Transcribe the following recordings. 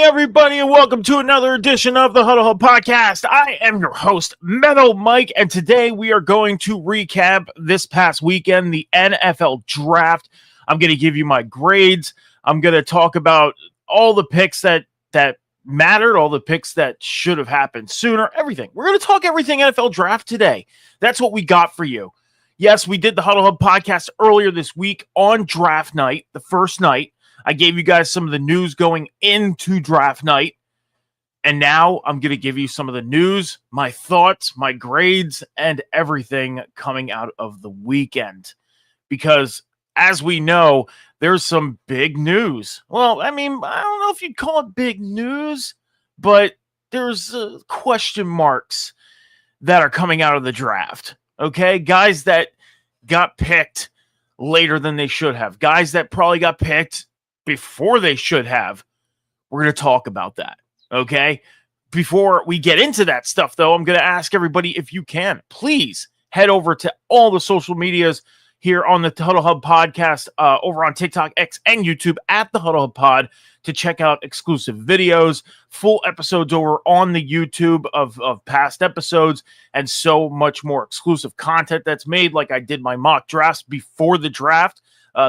everybody, and welcome to another edition of the Huddle Hub Podcast. I am your host, Metal Mike, and today we are going to recap this past weekend, the NFL Draft. I'm going to give you my grades. I'm going to talk about all the picks that mattered, all the picks that should have happened sooner, everything. We're going to talk everything NFL Draft today. That's what we got for you. Yes, we did the Huddle Hub Podcast earlier this week on draft night, the first night. I gave you guys some of the news going into draft night, and now I'm going to give you some of the news, my thoughts, my grades, and everything coming out of the weekend. Because, as we know, there's some big news. Well, I mean, I don't know if you'd call it big news, but there's question marks that are coming out of the draft, okay? Guys that got picked later than they should have. Guys that probably got picked before they should have. We're going to talk about that, okay? Before we get into that stuff, though, I'm going to ask everybody, if you can, please head over to all the social medias here on the Huddle Hub Podcast, over on TikTok, X, and YouTube at the Huddle Hub Pod to check out exclusive videos, full episodes over on the YouTube of past episodes, and so much more exclusive content that's made, like I did my mock drafts before the draft.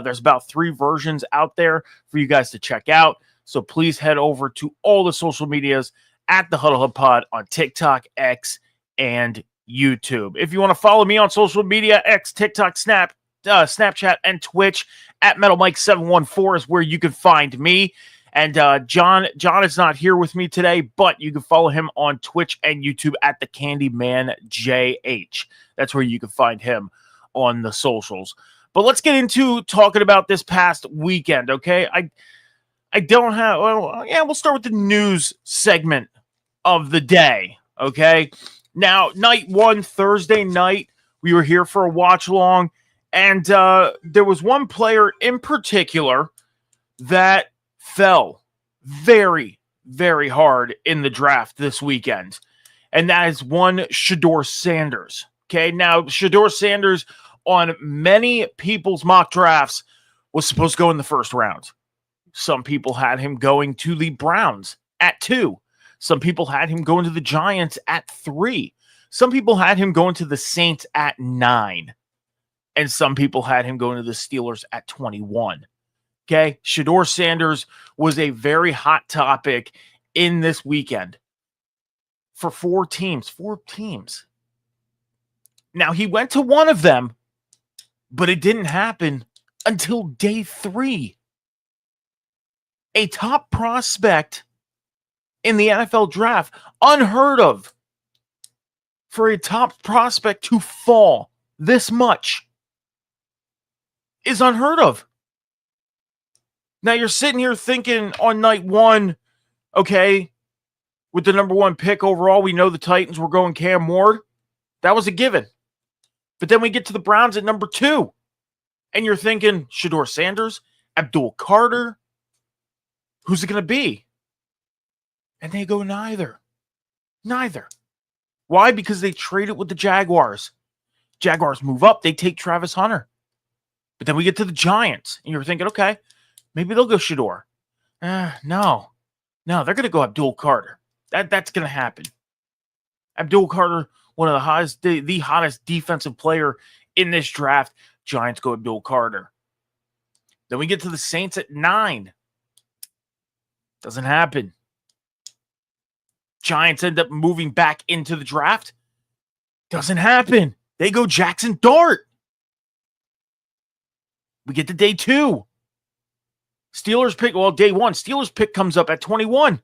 There's about 3 versions out there for you guys to check out. So please head over to all the social medias at the Huddle Hub Pod on TikTok, X, and YouTube. If you want to follow me on social media, X, TikTok, Snapchat, and Twitch, at MetalMike714 is where you can find me. And John is not here with me today, but you can follow him on Twitch and YouTube at the Candyman JH. That's where you can find him on the socials. But let's get into talking about this past weekend, okay? I don't have, well, yeah, we'll start with the news segment of the day, okay? Now, night one, Thursday night, we were here for a watch along, and there was one player in particular that fell very, very hard in the draft this weekend, and that is one Shedeur Sanders, okay? Now, Shedeur Sanders, on many people's mock drafts, was supposed to go in the first round. Some people had him going to the Browns at 2. Some people had him going to the Giants at 3. Some people had him going to the Saints at 9. And some people had him going to the Steelers at 21. Okay? Shedeur Sanders was a very hot topic in this weekend for 4 teams. 4 teams. Now, he went to one of them, but it didn't happen until day 3. A top prospect in the NFL draft, unheard of for a top prospect to fall this much, is unheard of. Now you're sitting here thinking on night 1, okay, with the number 1 pick overall, we know the Titans were going Cam Ward. That was a given. But then we get to the Browns at number 2. And you're thinking, Shedeur Sanders, Abdul Carter, who's it going to be? And they go neither. Neither. Why? Because they traded with the Jaguars. Jaguars move up. They take Travis Hunter. But then we get to the Giants. And you're thinking, okay, maybe they'll go Shedeur. No, they're going to go Abdul Carter. That's going to happen. Abdul Carter, one of the hottest, the hottest defensive player in this draft. Giants go Abdul Carter. Then we get to the Saints at 9. Doesn't happen. Giants end up moving back into the draft. Doesn't happen. They go Jackson Dart. We get to day 2. Steelers pick, well, day 1. Steelers pick comes up at 21.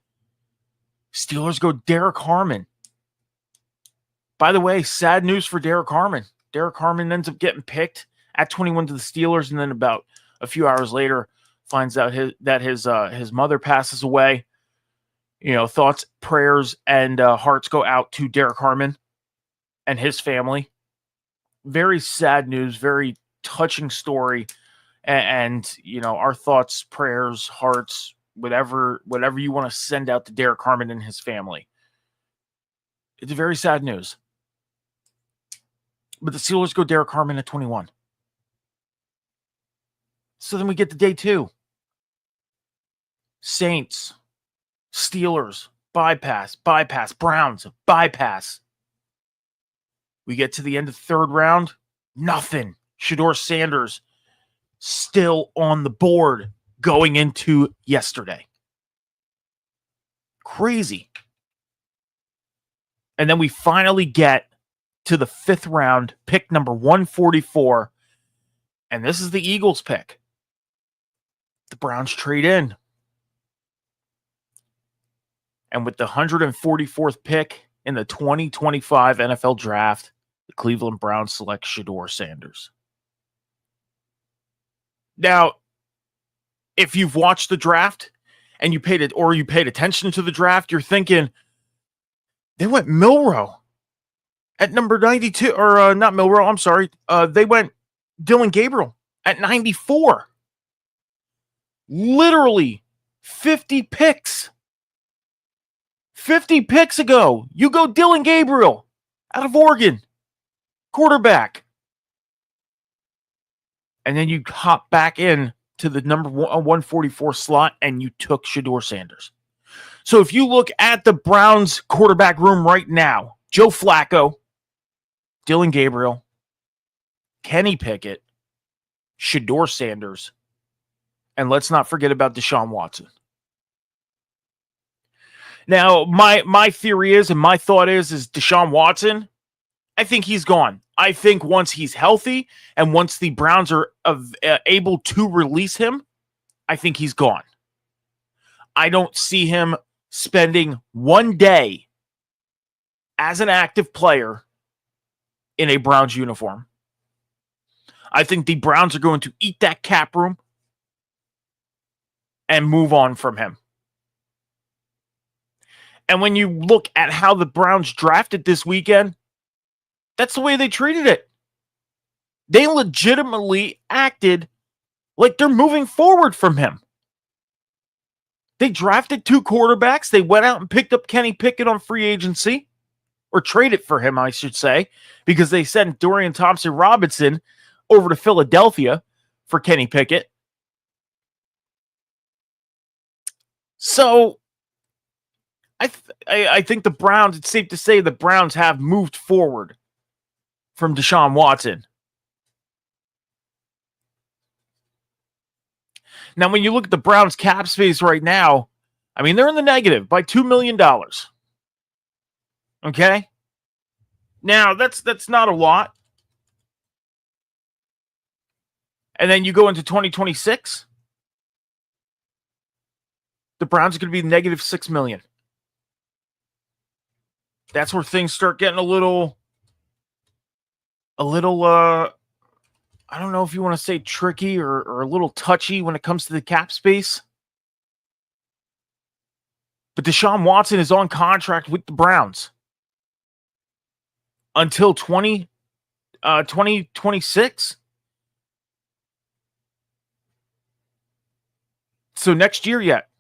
Steelers go Derek Harmon. By the way, sad news for Derek Harmon. Derek Harmon ends up getting picked at 21 to the Steelers, and then about a few hours later finds out that his mother passes away. You know, thoughts, prayers, and hearts go out to Derek Harmon and his family. Very sad news, very touching story, and you know, our thoughts, prayers, hearts, whatever you want to send out to Derek Harmon and his family. It's very sad news. But the Steelers go Derek Harmon at 21. So then we get to day 2. Saints Steelers, bypass. Browns, bypass. We get to the end of the third round, nothing. Shedeur Sanders still on the board going into yesterday. Crazy. And then we finally get to the fifth round, pick number 144. And this is the Eagles pick. The Browns trade in. And with the 144th pick in the 2025 NFL Draft, the Cleveland Browns select Shedeur Sanders. Now, if you've watched the draft and you paid attention to the draft, you're thinking, they went Milroe at number 92, or not Milroe, I'm sorry. They went Dillon Gabriel at 94. Literally 50 picks. 50 picks ago, you go Dillon Gabriel out of Oregon, quarterback. And then you hop back in to the number 144 slot and you took Shedeur Sanders. So if you look at the Browns quarterback room right now, Joe Flacco, Dillon Gabriel, Kenny Pickett, Shedeur Sanders, and let's not forget about Deshaun Watson. Now, my theory is, and my thought is Deshaun Watson, I think he's gone. I think once he's healthy and once the Browns are able to release him, I think he's gone. I don't see him spending one day as an active player in a Browns uniform. I think the Browns are going to eat that cap room and move on from him. And when you look at how the Browns drafted this weekend, that's the way they treated it. They legitimately acted like they're moving forward from him. They drafted 2 quarterbacks. They went out and picked up Kenny Pickett on free agency, or traded for him, I should say, because they sent Dorian Thompson-Robinson over to Philadelphia for Kenny Pickett. So I think the Browns, it's safe to say the Browns have moved forward from Deshaun Watson. Now, when you look at the Browns cap space right now, I mean, they're in the negative by $2 million. Okay? Now, that's not a lot. And then you go into 2026, the Browns are going to be negative $6 million. That's where things start getting a little, I don't know if you want to say tricky or a little touchy when it comes to the cap space. But Deshaun Watson is on contract with the Browns until 2026. So next year yet.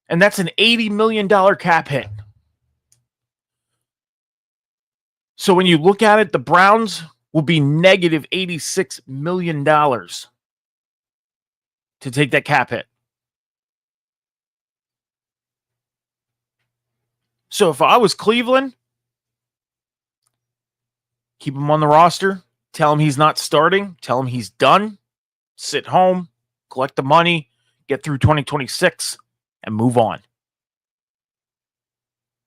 And that's an $80 million cap hit. So when you look at it, the Browns will be negative $86 million to take that cap hit. So if I was Cleveland, keep him on the roster, tell him he's not starting, tell him he's done, sit home, collect the money, get through 2026, and move on.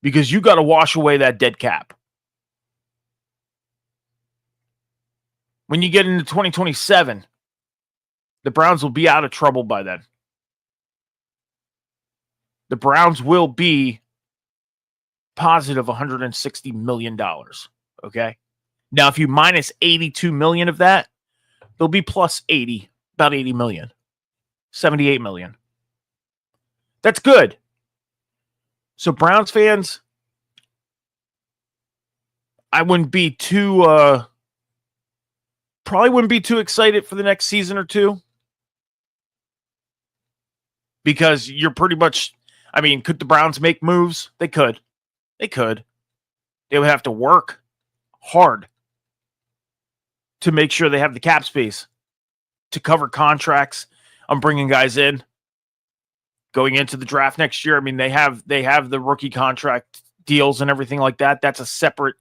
Because you got to wash away that dead cap. When you get into 2027, the Browns will be out of trouble by then. The Browns will be positive $160 million. Okay? Now, if you minus $82 million of that, they'll be plus 80, about $80 million. $78 million. That's good. So, Browns fans, I wouldn't be too... Probably wouldn't be too excited for the next season or two. Because you're pretty much... I mean, could the Browns make moves? They could. They could. They would have to work hard to make sure they have the cap space to cover contracts on bringing guys in. going into the draft next year. I mean, they have the rookie contract deals and everything like that. That's a separate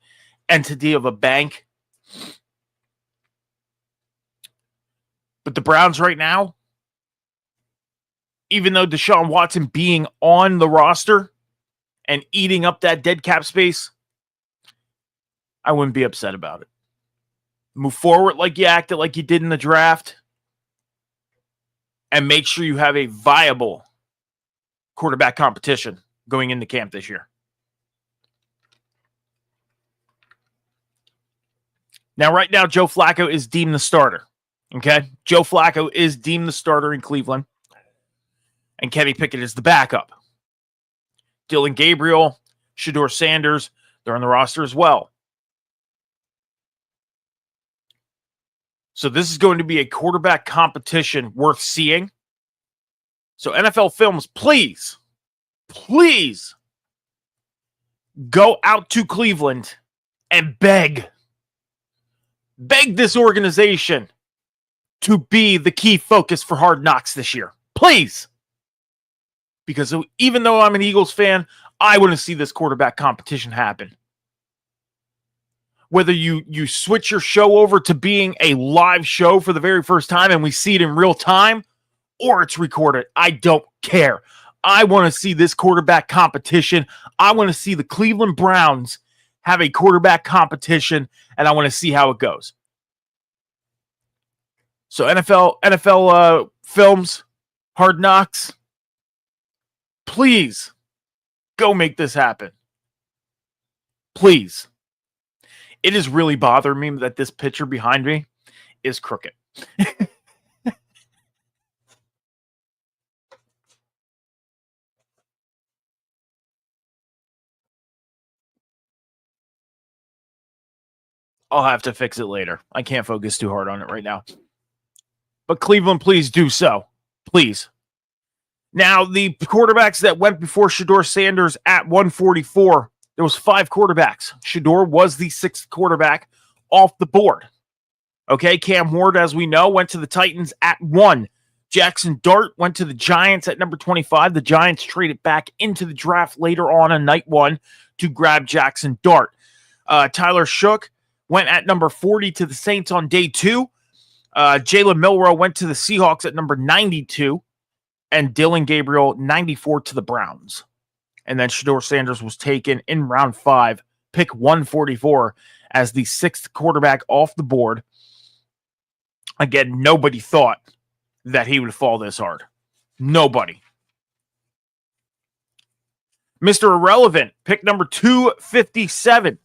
entity of a bank. But the Browns right now, even though Deshaun Watson being on the roster and eating up that dead cap space, I wouldn't be upset about it. Move forward like you acted like you did in the draft, and make sure you have a viable quarterback competition going into camp this year. Now, right now, Joe Flacco is deemed the starter. Okay? Joe Flacco is deemed the starter in Cleveland, and Kenny Pickett is the backup. Dylan Gabriel, Shedeur Sanders, they're on the roster as well. So this is going to be a quarterback competition worth seeing. So NFL Films, please go out to Cleveland and beg this organization to be the key focus for Hard Knocks this year. Please. Because even though I'm an Eagles fan, I want to see this quarterback competition happen. Whether you switch your show over to being a live show for the very first time and we see it in real time, or it's recorded, I don't care. I want to see this quarterback competition. I want to see the Cleveland Browns have a quarterback competition, and I want to see how it goes. So NFL Films, Hard Knocks, please go make this happen. Please. It is really bothering me that this picture behind me is crooked. I'll have to fix it later. I can't focus too hard on it right now. But Cleveland, please do so. Please. Now, the quarterbacks that went before Shedeur Sanders at 144, there was 5 quarterbacks. Shedeur was the 6th quarterback off the board. Okay, Cam Ward, as we know, went to the Titans at 1. Jackson Dart went to the Giants at number 25. The Giants traded back into the draft later on night 1 to grab Jackson Dart. Tyler Shook went at number 40 to the Saints on day 2. Jalen Milroe went to the Seahawks at number 92. And Dylan Gabriel, 94 to the Browns. And then Shedeur Sanders was taken in round 5, pick 144, as the 6th quarterback off the board. Again, nobody thought that he would fall this hard. Nobody. Mr. Irrelevant, pick number 257,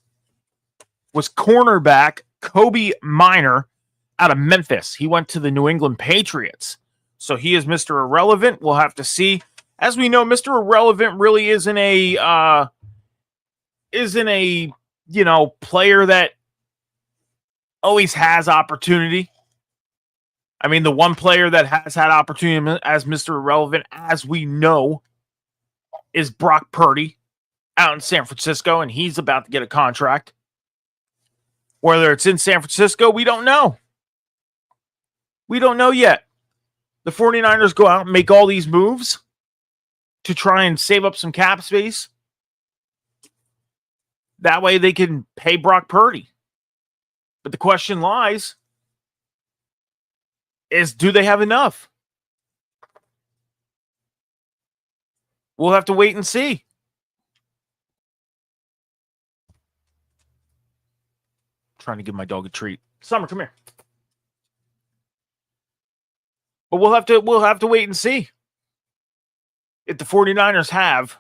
was cornerback Kobe Minor out of Memphis. He went to the New England Patriots. So he is Mr. Irrelevant. We'll have to see. As we know, Mr. Irrelevant really isn't a player that always has opportunity. I mean, the one player that has had opportunity as Mr. Irrelevant, as we know, is Brock Purdy out in San Francisco, and he's about to get a contract. Whether it's in San Francisco, we don't know. We don't know yet. The 49ers go out and make all these moves to try and save up some cap space. That way they can pay Brock Purdy. But the question lies is, do they have enough? We'll have to wait and see. I'm trying to give my dog a treat. Summer, come here. But we'll have to wait and see if the 49ers have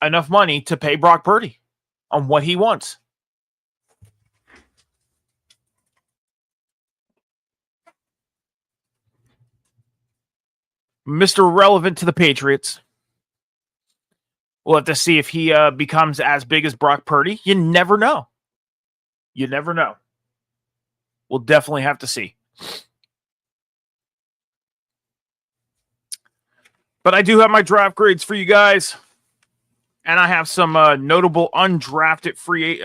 enough money to pay Brock Purdy on what he wants. Mr. Relevant to the Patriots. We'll have to see if he becomes as big as Brock Purdy. You never know. You never know. We'll definitely have to see. But I do have my draft grades for you guys. And I have some notable undrafted free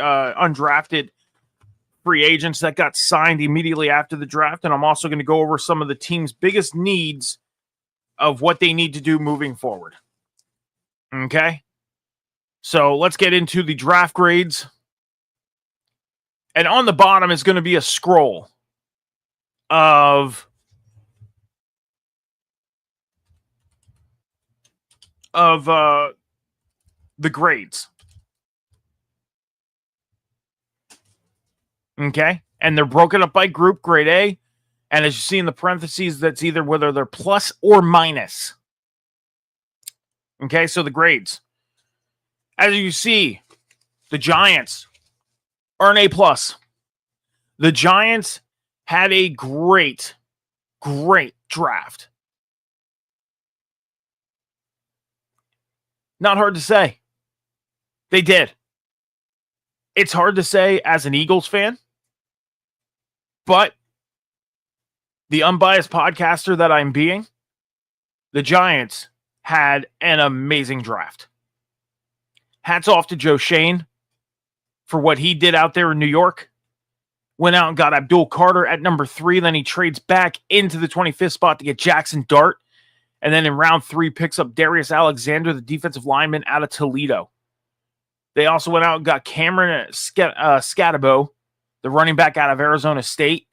agents that got signed immediately after the draft. And I'm also going to go over some of the team's biggest needs of what they need to do moving forward. Okay? So let's get into the draft grades. And on the bottom is going to be a scroll of the grades. Okay? And they're broken up by group, grade A. And as you see in the parentheses, that's either whether they're plus or minus. Okay, so the grades. As you see, the Giants are an A+. The Giants had a great draft. Not hard to say. They did. It's hard to say as an Eagles fan, but the unbiased podcaster that I'm being, the Giants had an amazing draft. Hats off to Joe Schoen for what he did out there in New York. Went out and got Abdul Carter at number 3. Then he trades back into the 25th spot to get Jackson Dart. And then in round 3 picks up Darius Alexander, the defensive lineman out of Toledo. They also went out and got Cameron Scatabo, the running back out of Arizona State.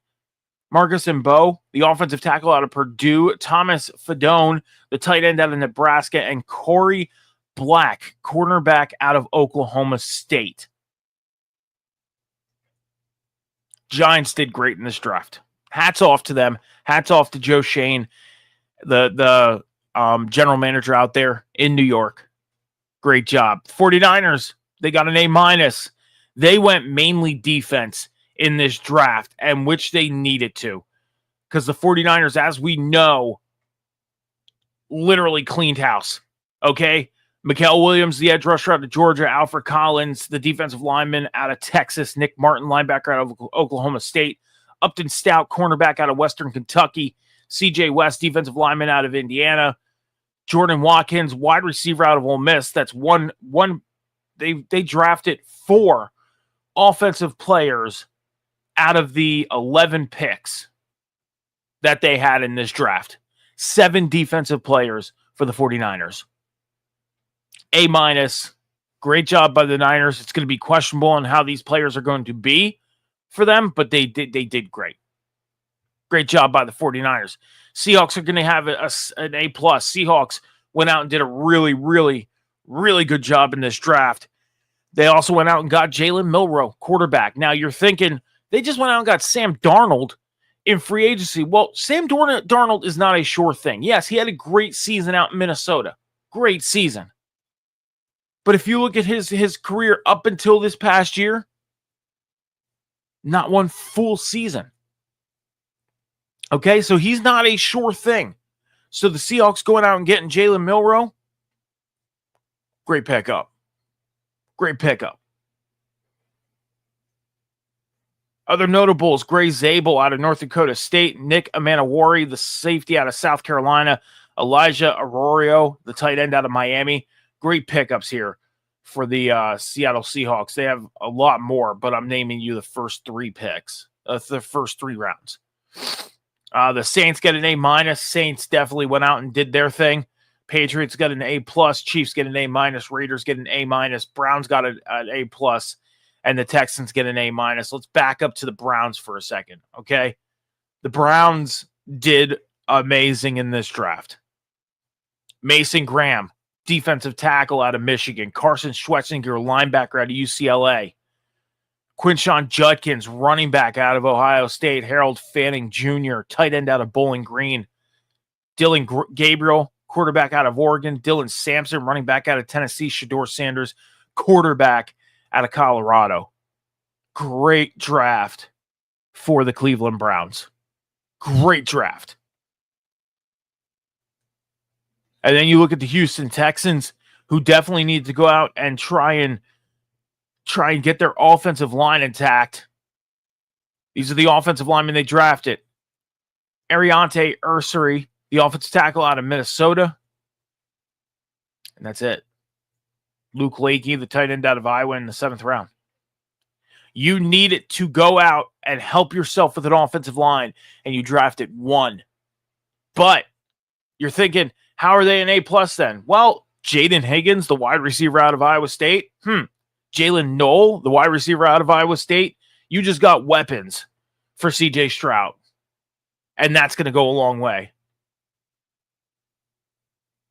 Marcus Mbow, the offensive tackle out of Purdue. Thomas Fedone, the tight end out of Nebraska. And Corey Black, cornerback out of Oklahoma State. Giants did great in this draft. Hats off to them. Hats off to Joe Schoen, the general manager out there in New York. Great job. 49ers, they got an A-. They went mainly defense in this draft, and which they needed to. Because the 49ers, as we know, literally cleaned house. Okay? Mikael Williams, the edge rusher out of Georgia. Alfred Collins, the defensive lineman out of Texas. Nick Martin, linebacker out of Oklahoma State. Upton Stout, cornerback out of Western Kentucky. C.J. West, defensive lineman out of Indiana. Jordan Watkins, wide receiver out of Ole Miss. That's one. They drafted 4 offensive players out of the 11 picks that they had in this draft. 7 defensive players for the 49ers. A-. Great job by the Niners. It's going to be questionable on how these players are going to be for them, but they did great. Great job by the 49ers. Seahawks are going to have an A+. Seahawks went out and did a really, really, really good job in this draft. They also went out and got Jalen Milroe, quarterback. Now you're thinking, they just went out and got Sam Darnold in free agency. Well, Sam Darnold is not a sure thing. Yes, he had a great season out in Minnesota. Great season. But if you look at his career up until this past year, not one full season. Okay, so he's not a sure thing. So the Seahawks going out and getting Jalen Milroe, great pickup. Great pickup. Other notables, Gray Zabel out of North Dakota State, Nick Amanawari, the safety out of South Carolina, Elijah Arroyo, the tight end out of Miami. Great pickups here for the Seattle Seahawks. They have a lot more, but I'm naming you the first 3 picks, the first 3 rounds. The Saints get an A-. Saints definitely went out and did their thing. Patriots got an A+. Chiefs get an A-. Raiders get an A-. Browns got an A+. And the Texans get an A-. Let's back up to the Browns for a second, okay? The Browns did amazing in this draft. Mason Graham, defensive tackle out of Michigan. Carson Schwarzenegger, linebacker out of UCLA. Quinshon Judkins, running back out of Ohio State. Harold Fanning Jr., tight end out of Bowling Green. Dylan Gabriel, quarterback out of Oregon. Dylan Sampson, running back out of Tennessee. Shedeur Sanders, quarterback out of Colorado. Great draft for the Cleveland Browns. Great draft. And then you look at the Houston Texans, who definitely need to go out and try and get their offensive line intact. These are the offensive linemen they drafted. Ariante Ursary, the offensive tackle out of Minnesota. And that's it. Luke Lakey, the tight end out of Iowa in the 7th round. You need it to go out and help yourself with an offensive line, and you drafted 1. But You're thinking, how are they an A+ then? Well, Jaden Higgins, the wide receiver out of Iowa State. Jalen Knoll, the wide receiver out of Iowa State. You just got weapons for CJ Stroud. And that's going to go a long way.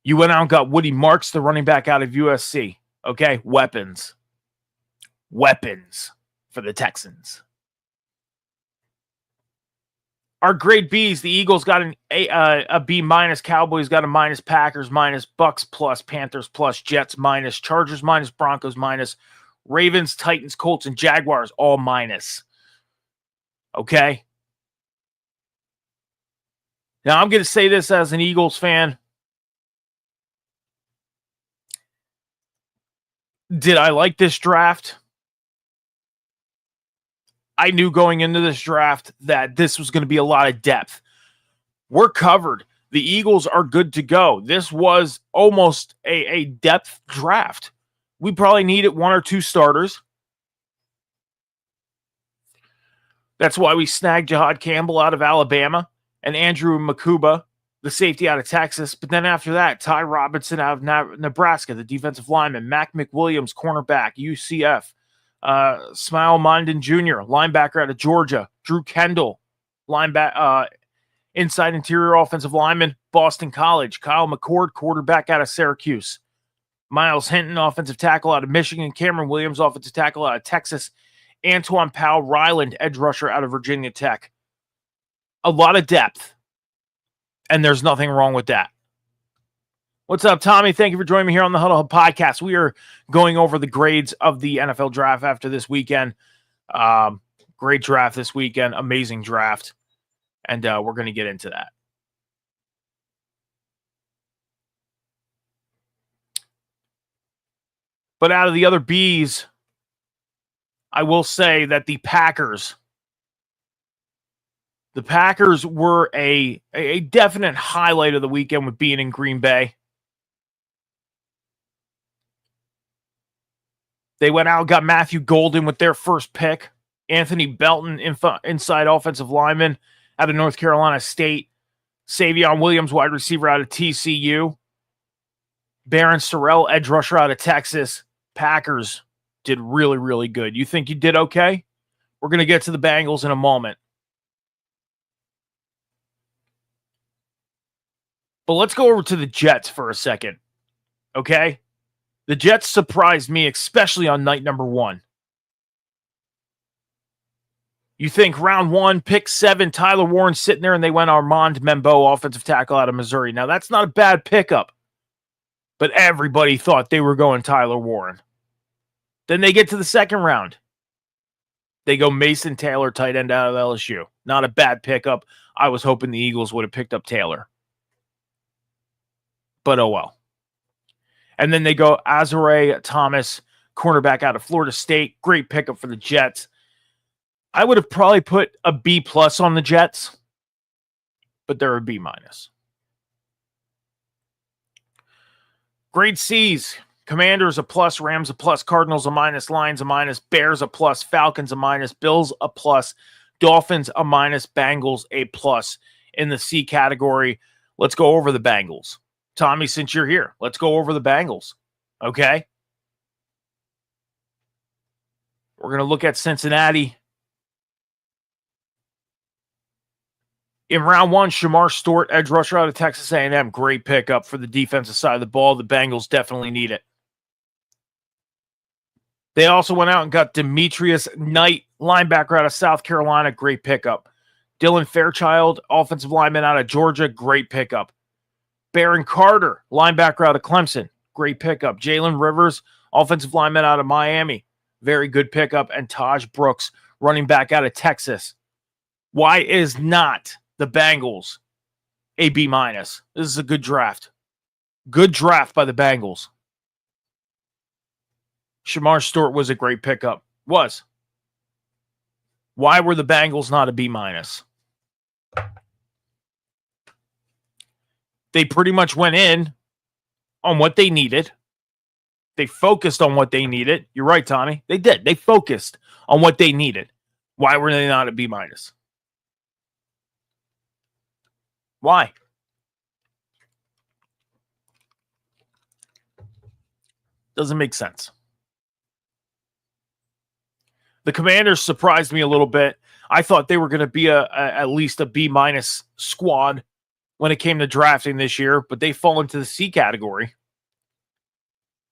You went out and got Woody Marks, the running back out of USC. Okay, weapons. Weapons for the Texans. Our grade Bs, the Eagles got a B-, Cowboys got a minus, Packers minus, Bucks plus, Panthers plus, Jets minus, Chargers minus, Broncos minus, Ravens, Titans, Colts, and Jaguars all minus. Okay? Now, I'm going to say this as an Eagles fan. Did I like this draft? I knew going into this draft that this was going to be a lot of depth. We're covered. The Eagles are good to go. This was almost a depth draft. We probably needed 1 or 2 starters. That's why we snagged Jahad Campbell out of Alabama and Andrew Makuba, the safety out of Texas. But then after that, Ty Robinson out of Nebraska, the defensive lineman, Mac McWilliams, cornerback, UCF. Smile Mondin Jr., linebacker out of Georgia. Drew Kendall, inside interior offensive lineman, Boston College. Kyle McCord, quarterback out of Syracuse. Miles Hinton, offensive tackle out of Michigan. Cameron Williams, offensive tackle out of Texas. Antoine Powell Ryland, edge rusher out of Virginia Tech. A lot of depth, and there's nothing wrong with that. What's up, Tommy? Thank you for joining me here on the Huddle Hub Podcast. We are going over the grades of the NFL draft after this weekend. Great draft this weekend. Amazing draft. And we're going to get into that. But out of the other Bs, I will say that the Packers were a definite highlight of the weekend with being in Green Bay. They went out and got Matthew Golden with their first pick. Anthony Belton, inside offensive lineman out of North Carolina State. Savion Williams, wide receiver out of TCU. Barron Sorrell, edge rusher out of Texas. Packers did really, really good. You think you did okay? We're going to get to the Bengals in a moment. But let's go over to the Jets for a second. Okay? The Jets surprised me, especially on night number 1. You think round 1, pick 7, Tyler Warren sitting there, and they went Armand Membo, offensive tackle out of Missouri. Now, that's not a bad pickup, but everybody thought they were going Tyler Warren. Then they get to the second round. They go Mason Taylor, tight end out of LSU. Not a bad pickup. I was hoping the Eagles would have picked up Taylor. But oh well. And then they go Azare Thomas, cornerback out of Florida State. Great pickup for the Jets. I would have probably put a B+ on the Jets, but they're a B-. Grade C's. Commanders a plus, Rams a plus, Cardinals a minus, Lions a minus, Bears a plus, Falcons a minus, Bills a plus, Dolphins a minus, Bengals a plus. In the C category, let's go over the Bengals. Tommy, since you're here, let's go over the Bengals. Okay? We're going to look at Cincinnati. In round 1, Shamar Stewart, edge rusher out of Texas A&M. Great pickup for the defensive side of the ball. The Bengals definitely need it. They also went out and got Demetrius Knight, linebacker out of South Carolina. Great pickup. Dylan Fairchild, offensive lineman out of Georgia. Great pickup. Barron Carter, linebacker out of Clemson. Great pickup. Jalen Rivers, offensive lineman out of Miami. Very good pickup. And Taj Brooks, running back out of Texas. Why is not the Bengals a B-? This is a good draft. Good draft by the Bengals. Shamar Stewart was a great pickup. Was. Why were the Bengals not a B-? They pretty much went in on what they needed. They focused on what they needed. You're right, Tommy. They did. They focused on what they needed. Why were they not a B-? Why? Doesn't make sense. The Commanders surprised me a little bit. I thought they were going to be at least a B- squad when it came to drafting this year, but they fall into the C category.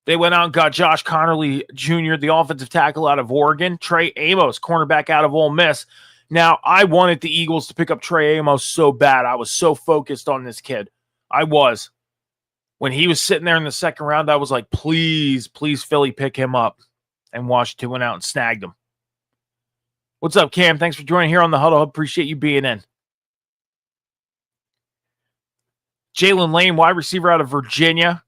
They went out and got Josh Connerly Jr., the offensive tackle out of Oregon, Trey Amos, cornerback out of Ole Miss. Now, I wanted the Eagles to pick up Trey Amos so bad. I was so focused on this kid. I was. When he was sitting there in the second round, I was like, please, please, Philly, pick him up. And Washington went out and snagged him. What's up, Cam? Thanks for joining here on the Huddle. Appreciate you being in. Jalen Lane, wide receiver out of Virginia.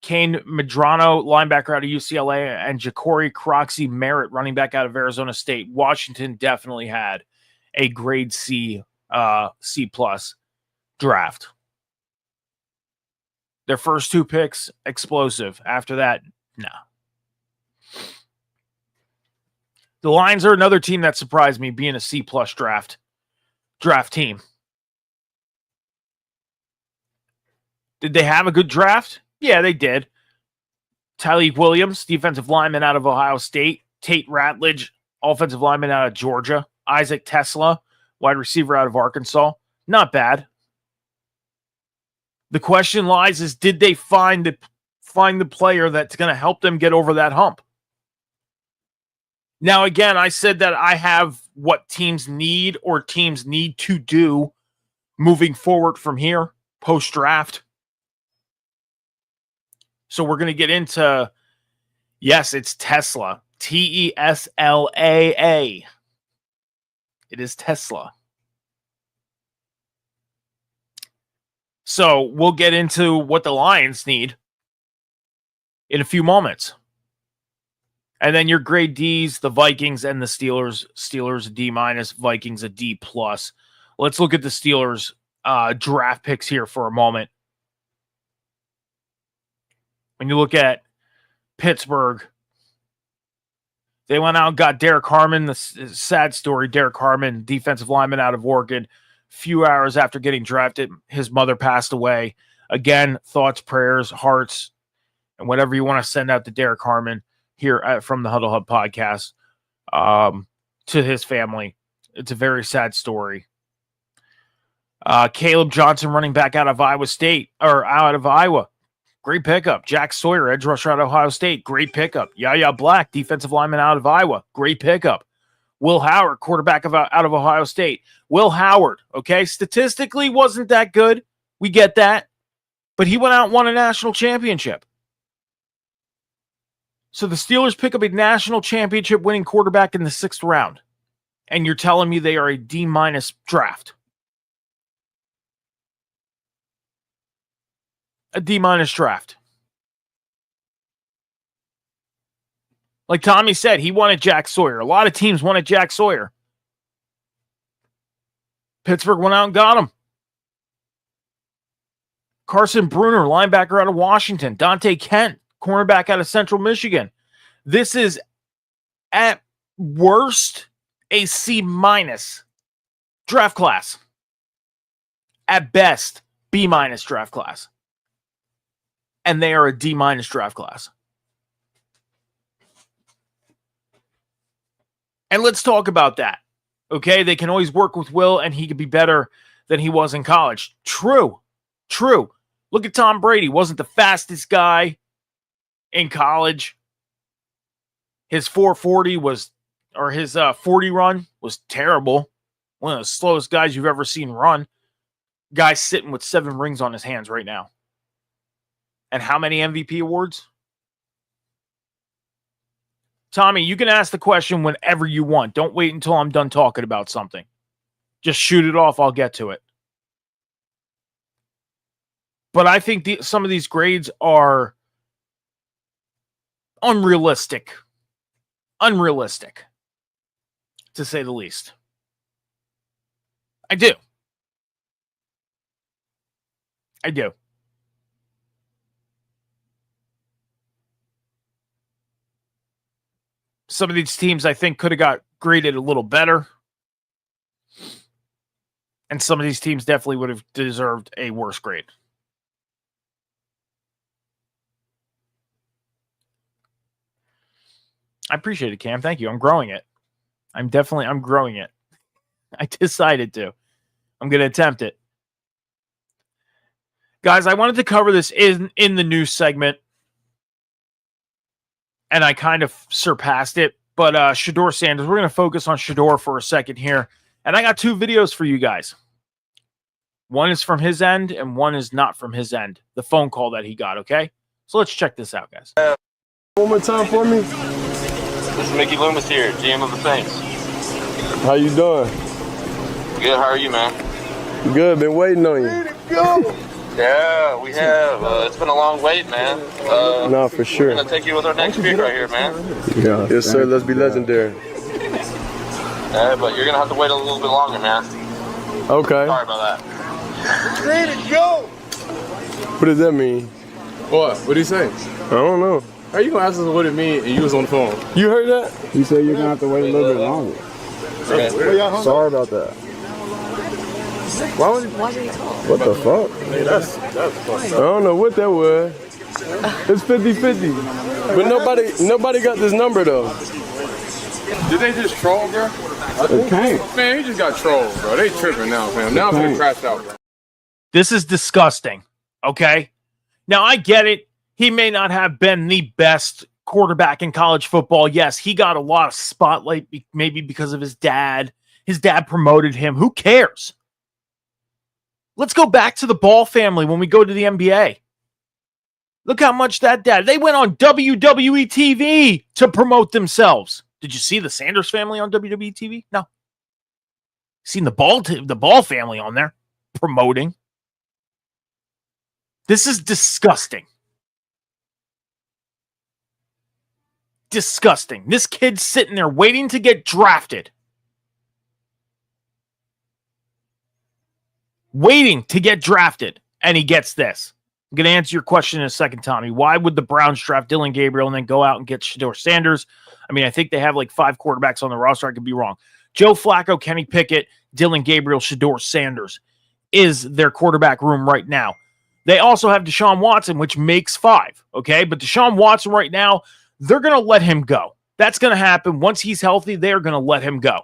Kane Medrano, linebacker out of UCLA. And Ja'Cory Croxy Merritt, running back out of Arizona State. Washington definitely had a grade C, C+ draft. Their first 2 picks, explosive. After that, no. The Lions are another team that surprised me being a C+ draft team. Did they have a good draft? Yeah, they did. Tyleik Williams, defensive lineman out of Ohio State. Tate Ratledge, offensive lineman out of Georgia. Isaac Tesla, wide receiver out of Arkansas. Not bad. The question lies is, did they find the player that's going to help them get over that hump? Now, again, I said that I have what teams need or teams need to do moving forward from here, post-draft. So we're going to get into, yes, it's Tesla. Teslaa. It is Tesla. So we'll get into what the Lions need in a few moments. And then your grade Ds, the Vikings and the Steelers. Steelers a D-, Vikings a D+. Let's look at the Steelers draft picks here for a moment. When you look at Pittsburgh, they went out and got Derek Harmon. The sad story, Derek Harmon, defensive lineman out of Oregon. Few hours after getting drafted, his mother passed away. Again, thoughts, prayers, hearts, and whatever you want to send out to Derek Harmon here from the Huddle Hub podcast to his family. It's a very sad story. Caleb Johnson, running back out of Iowa. Great pickup. Jack Sawyer, edge rusher out of Ohio State. Great pickup. Yaya Black, defensive lineman out of Iowa. Great pickup. Will Howard, quarterback out of Ohio State. Will Howard, okay, statistically wasn't that good. We get that. But he went out and won a national championship. So the Steelers pick up a national championship winning quarterback in the 6th round. And you're telling me they are a D- draft. A D- draft. Like Tommy said, he wanted Jack Sawyer. A lot of teams wanted Jack Sawyer. Pittsburgh went out and got him. Carson Bruner, linebacker out of Washington. Dante Kent, cornerback out of Central Michigan. This is, at worst, a C- draft class. At best, B- draft class. And they are a D- draft class. And let's talk about that. Okay, they can always work with Will, and he could be better than he was in college. True. Look at Tom Brady. Wasn't the fastest guy in college. His 440 was, or his 40 run was terrible. One of the slowest guys you've ever seen run. Guy's sitting with 7 rings on his hands right now. And how many MVP awards? Tommy, you can ask the question whenever you want. Don't wait until I'm done talking about something. Just shoot it off. I'll get to it. But I think some of these grades are unrealistic. Unrealistic, to say the least. I do. Some of these teams, I think, could have got graded a little better. And some of these teams definitely would have deserved a worse grade. I appreciate it, Cam. Thank you. I'm growing it. I'm growing it. I decided to. I'm going to attempt it. Guys, I wanted to cover this in the news segment, and I kind of surpassed it. But Shedeur Sanders, we're going to focus on Shedeur for a second here. And I got 2 videos for you guys. One is from his end, and one is not from his end. The phone call that he got, okay? So let's check this out, guys. One more time for me. This is Mickey Loomis here, GM of the Saints. How you doing? Good, how are you, man? Good, been waiting on you. Yeah, we have. It's been a long wait, man. No, for sure. We're going to take you with our next pick right here, man. Yeah, yes, sir. Let's be legendary. Yeah, but you're going to have to wait a little bit longer, man. Okay. Sorry about that. Ready to go. What does that mean? What? What'd he say? I don't know. How you gonna ask us what it mean and you was on the phone? You heard that? You said you're gonna have to wait a little bit longer. Sorry about that. Why did he call? What the fuck? Hey, that's funny. I don't know what that was. It's 50-50. But nobody got this number though. Did they just troll, bro? Okay. Man, he just got trolled, bro. They tripping now, fam. Now I'm gonna crash out, bro. This is disgusting, okay? Now, I get it. He may not have been the best quarterback in college football. Yes, he got a lot of spotlight, maybe because of his dad. His dad promoted him. Who cares? Let's go back to the Ball family when we go to the NBA. Look how much that dad. They went on WWE TV to promote themselves. Did you see the Sanders family on WWE TV? No. Seen the Ball family on there promoting. This is disgusting. Disgusting. This kid's sitting there waiting to get drafted. Waiting to get drafted. And he gets this. I'm going to answer your question in a second, Tommy. Why would the Browns draft Dillon Gabriel and then go out and get Shedeur Sanders? I mean, I think they have like 5 quarterbacks on the roster. I could be wrong. Joe Flacco, Kenny Pickett, Dillon Gabriel, Shedeur Sanders is their quarterback room right now. They also have Deshaun Watson, which makes 5, okay? But Deshaun Watson right now, they're going to let him go. That's going to happen. Once he's healthy, they're going to let him go.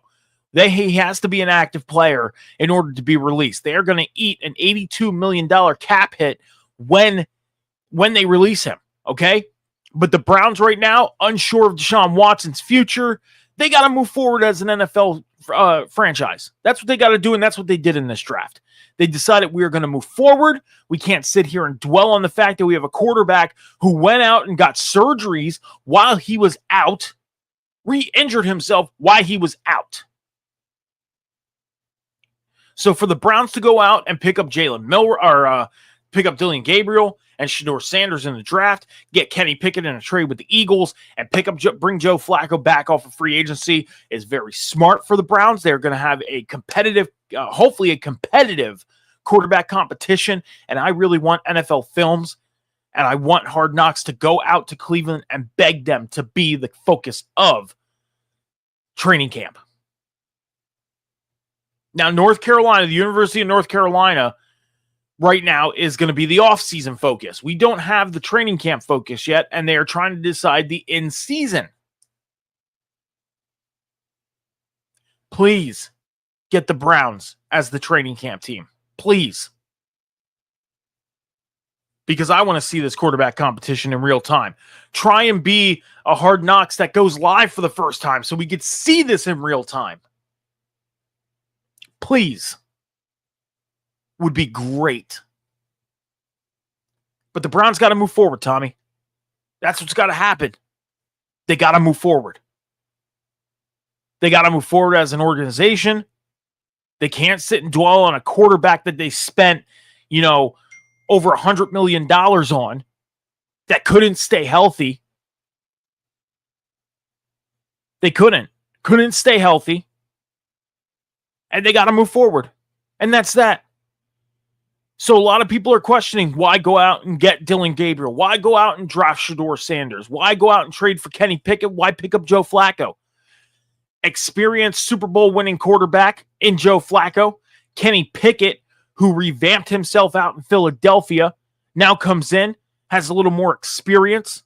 He has to be an active player in order to be released. They are going to eat an $82 million cap hit when they release him, okay? But the Browns right now, unsure of Deshaun Watson's future, they got to move forward as an NFL franchise. That's what they got to do, and that's what they did in this draft. They decided we are going to move forward. We can't sit here and dwell on the fact that we have a quarterback who went out and got surgeries while he was out, re-injured himself while he was out. So for the Browns to go out and pick up Jalen Milroe, or pick up Dillon Gabriel and Shedeur Sanders in the draft, get Kenny Pickett in a trade with the Eagles, and bring Joe Flacco back off of free agency is very smart for the Browns. They're going to have a competitive, hopefully a competitive quarterback competition, and I really want NFL Films, and I want Hard Knocks to go out to Cleveland and beg them to be the focus of training camp. Now, North Carolina, the University of North Carolina, right now is going to be the off-season focus. We don't have the training camp focus yet, and they are trying to decide the in-season. Please get the Browns as the training camp team. Please. Because I want to see this quarterback competition in real time. Try and be a Hard Knocks that goes live for the first time so we could see this in real time. Please. Would be great. But the Browns got to move forward, Tommy. That's what's got to happen. They got to move forward. They got to move forward as an organization. They can't sit and dwell on a quarterback that they spent, over $100 million on that couldn't stay healthy. They couldn't stay healthy. And they got to move forward. And that's that. So a lot of people are questioning why go out and get Dillon Gabriel? Why go out and draft Shedeur Sanders? Why go out and trade for Kenny Pickett? Why pick up Joe Flacco? Experienced Super Bowl winning quarterback in Joe Flacco. Kenny Pickett, who revamped himself out in Philadelphia, now comes in, has a little more experience.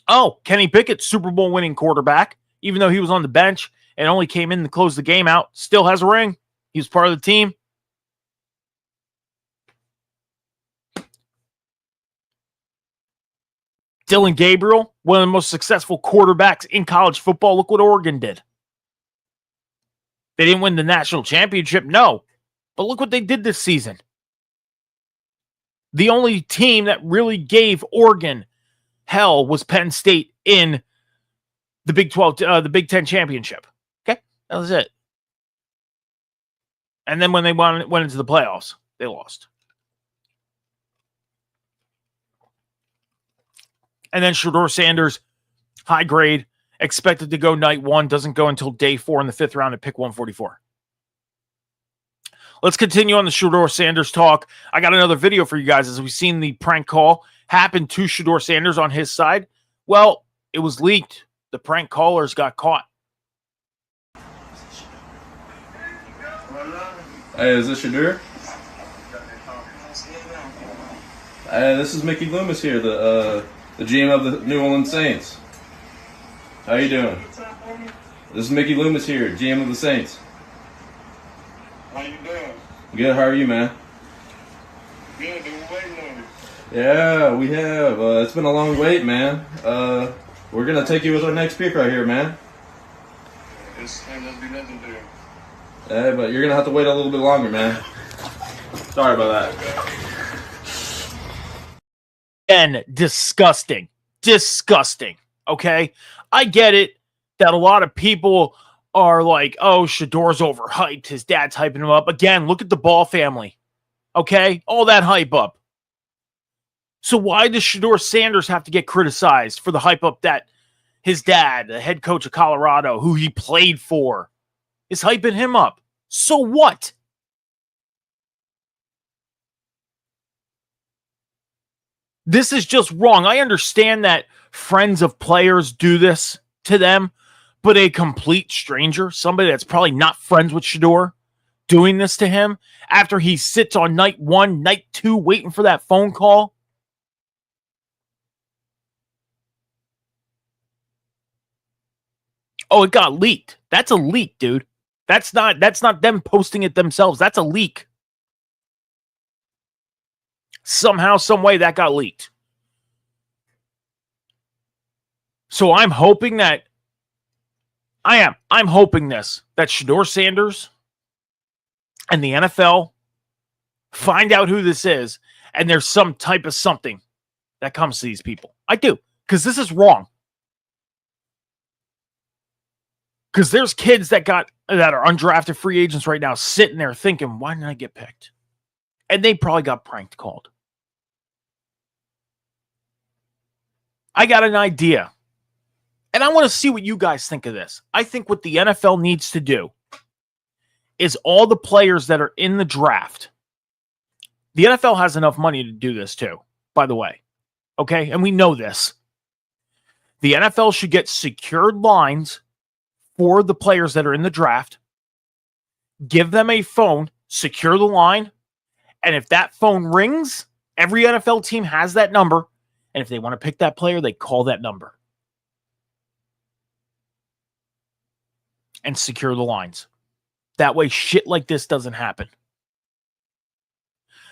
Oh, Kenny Pickett, Super Bowl winning quarterback, even though he was on the bench and only came in to close the game out, still has a ring. He was part of the team. Dylan Gabriel, one of the most successful quarterbacks in college football. Look what Oregon did. They didn't win the national championship, no. But look what they did this season. The only team that really gave Oregon hell was Penn State in the the Big Ten championship. Okay, that was it. And then when they went into the playoffs, they lost. And then Shedeur Sanders, high grade, expected to go night 1, doesn't go until day 4 in the 5th round at pick 144. Let's continue on the Shedeur Sanders talk. I got another video for you guys as we've seen the prank call happen to Shedeur Sanders on his side. Well, it was leaked. The prank callers got caught. Hey, is this Shedeur? Hey, this is Mickey Loomis here, the GM of the New Orleans Saints. How you doing? This is Mickey Loomis here, GM of the Saints. How you doing? Good, how are you, man? Good, been waiting on you. Yeah, we have. It's been a long wait, man. We're going to take you with our next pick right here, man. This ain't gonna be nothing to do. Hey, but you're going to have to wait a little bit longer, man. Sorry about that. Again, disgusting. Disgusting. Okay? I get it that a lot of people are like, oh, Shedeur's overhyped. His dad's hyping him up. Again, look at the Ball family. Okay? All that hype up. So why does Shedeur Sanders have to get criticized for the hype up that his dad, the head coach of Colorado, who he played for, is hyping him up? So what? This is just wrong. I understand that friends of players do this to them, but a complete stranger, somebody that's probably not friends with Shedeur, doing this to him after he sits on night 1, night 2, waiting for that phone call. Oh, it got leaked. That's a leak, dude. That's not them posting it themselves. That's a leak. Somehow, some way that got leaked. So I'm hoping that I'm hoping that Shedeur Sanders and the NFL find out who this is, and there's some type of something that comes to these people. I do, because this is wrong. Because there's kids that are undrafted free agents right now sitting there thinking, why didn't I get picked? And they probably got pranked called. I got an idea. And I want to see what you guys think of this. I think what the NFL needs to do is all the players that are in the draft. The NFL has enough money to do this too, by the way. Okay? And we know this. The NFL should get secured lines for the players that are in the draft. Give them a phone, secure the line, and if that phone rings, every NFL team has that number, and if they want to pick that player, they call that number. And secure the lines. That way, shit like this doesn't happen.